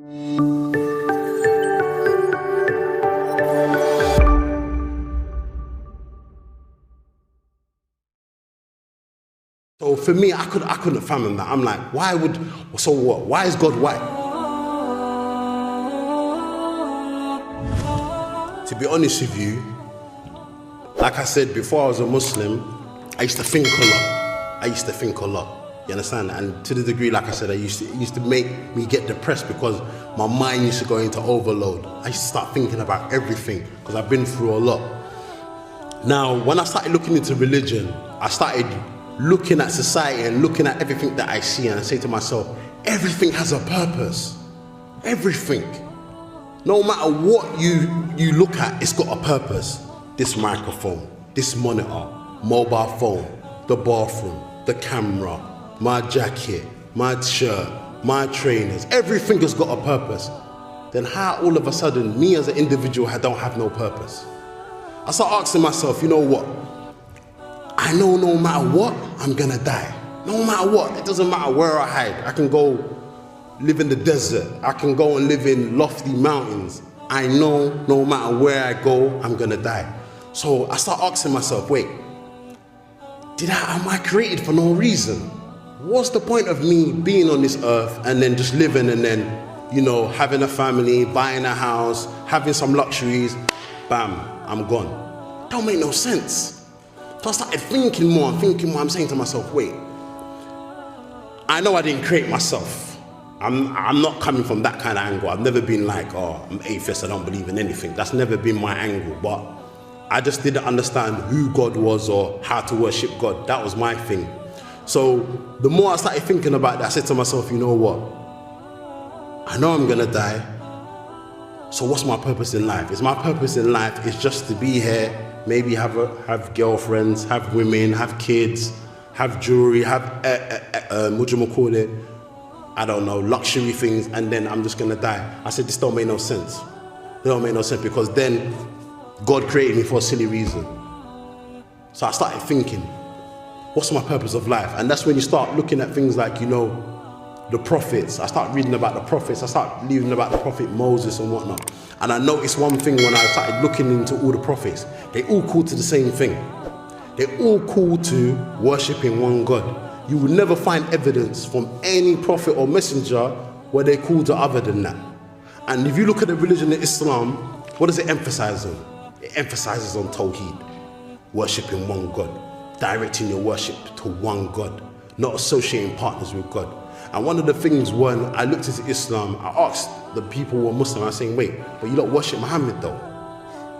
So for me, I couldn't fathom that. I'm like, so what? Why is God white? To be honest with you, like I said, before I was a Muslim, I used to think a lot. You understand? And to the degree, like I said, it used to make me get depressed because my mind used to go into overload. I used to start thinking about everything because I've been through a lot. Now, when I started looking into religion, I started looking at society and looking at everything that I see, and I say to myself, everything has a purpose. Everything. No matter what you look at, it's got a purpose. This microphone, this monitor, mobile phone, the bathroom, the camera, my jacket, my shirt, my trainers, everything has got a purpose. Then how all of a sudden, me as an individual, I don't have no purpose? I start asking myself, you know what? I know no matter what, I'm gonna die. No matter what, it doesn't matter where I hide. I can go live in the desert. I can go and live in lofty mountains. I know no matter where I go, I'm gonna die. So I start asking myself, wait, am I created for no reason? What's the point of me being on this earth and then just living and then, having a family, buying a house, having some luxuries, bam, I'm gone. Don't make no sense. So I started thinking more. I'm saying to myself, wait, I know I didn't create myself. I'm not coming from that kind of angle. I've never been like, I'm atheist, I don't believe in anything. That's never been my angle. But I just didn't understand who God was or how to worship God. That was my thing. So the more I started thinking about that, I said to myself, you know what? I know I'm gonna die. So what's my purpose in life? My purpose in life is just to be here, maybe have girlfriends, have women, have kids, have jewelry, have I don't know, luxury things, and then I'm just gonna die. I said, this don't make no sense. It don't make no sense because then God created me for a silly reason. So I started thinking, what's my purpose of life? And that's when you start looking at things like, the prophets. I start reading about the prophets. I start reading about the prophet Moses and whatnot. And I noticed one thing when I started looking into all the prophets. They all call to the same thing. They all call to worshiping one God. You will never find evidence from any prophet or messenger where they call to other than that. And if you look at the religion of Islam, what does it emphasize on? It emphasizes on Tawheed, worshiping one God, directing your worship to one God, not associating partners with God. And one of the things when I looked into Islam, I asked the people who were Muslim, I was saying, wait, but you don't worship Muhammad though?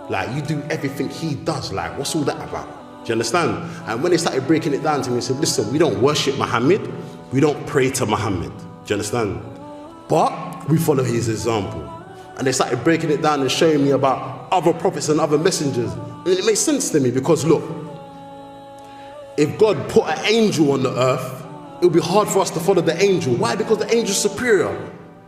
Like, you do everything he does, like, what's all that about? Do you understand? And when they started breaking it down to me, they said, listen, we don't worship Muhammad, we don't pray to Muhammad. Do you understand? But we follow his example. And they started breaking it down and showing me about other prophets and other messengers. And it makes sense to me because look, if God put an angel on the earth, it would be hard for us to follow the angel. Why? Because the angel's superior.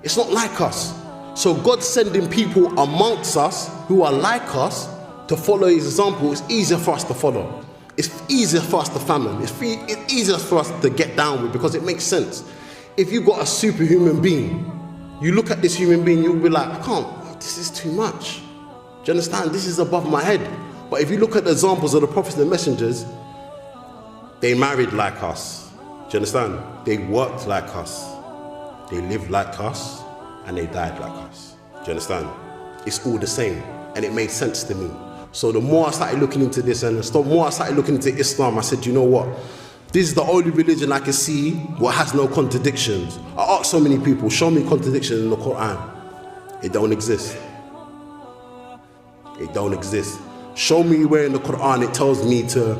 It's not like us. So God sending people amongst us who are like us to follow his example, it's easier for us to follow. It's easier for us to fathom. It's easier for us to get down with because it makes sense. If you've got a superhuman being, you look at this human being, you'll be like, I can't, this is too much. Do you understand? This is above my head. But if you look at the examples of the prophets and messengers, they married like us. Do you understand? They worked like us. They lived like us. And they died like us. Do you understand? It's all the same. And it made sense to me. So the more I started looking into this and the more I started looking into Islam, I said, you know what? This is the only religion I can see what has no contradictions. I asked so many people, show me contradictions in the Quran. It don't exist. It don't exist. Show me where in the Quran it tells me to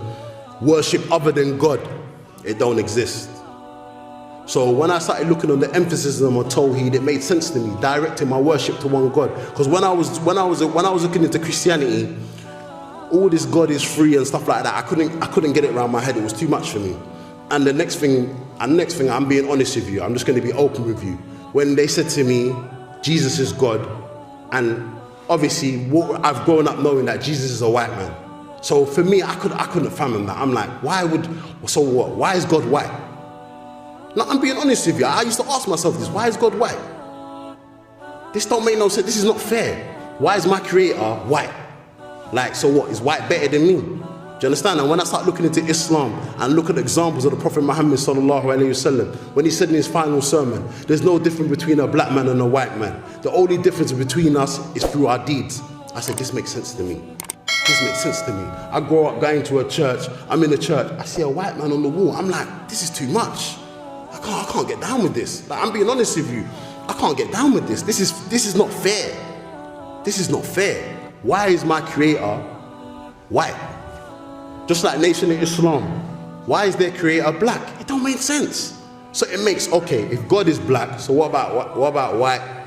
worship other than God. It don't exist. So when I started looking on the emphasis on Tawheed, it made sense to me, directing my worship to one God. Because when I was looking into Christianity, all this God is free and stuff like that, I couldn't get it around my head. It was too much for me. And the next thing, I'm being honest with you. I'm just going to be open with you. When they said to me, Jesus is God, and obviously I've grown up knowing that Jesus is a white man. So for me, I couldn't fathom that. I'm like, why is God white? Now, I'm being honest with you. I used to ask myself this, why is God white? this don't make no sense. This is not fair. Why is my creator white? Like, so what? Is white better than me? Do you understand? And when I start looking into Islam and look at the examples of the Prophet Muhammad sallallahu alaihi wasallam, when he said in his final sermon, there's no difference between a black man and a white man. The only difference between us is through our deeds. I said, this makes sense to me. This makes sense to me. I grow up going to a church. I'm in the church. I see a white man on the wall. I'm like, this is too much. I can't get down with this. Like, I'm being honest with you. I can't get down with this. This is not fair. This is not fair. Why is my creator white? Just like Nation of Islam. Why is their creator black? It don't make sense. So it makes, okay, if God is black, so what about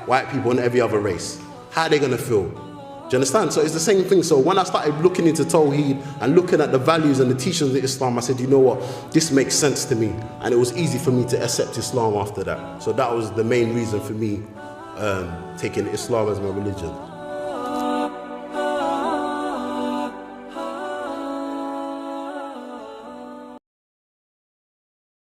white people and every other race? How are they gonna feel? Do you understand? So it's the same thing. So when I started looking into Tawheed and looking at the values and the teachings of Islam, I said, you know what? This makes sense to me. And it was easy for me to accept Islam after that. So that was the main reason for me taking Islam as my religion.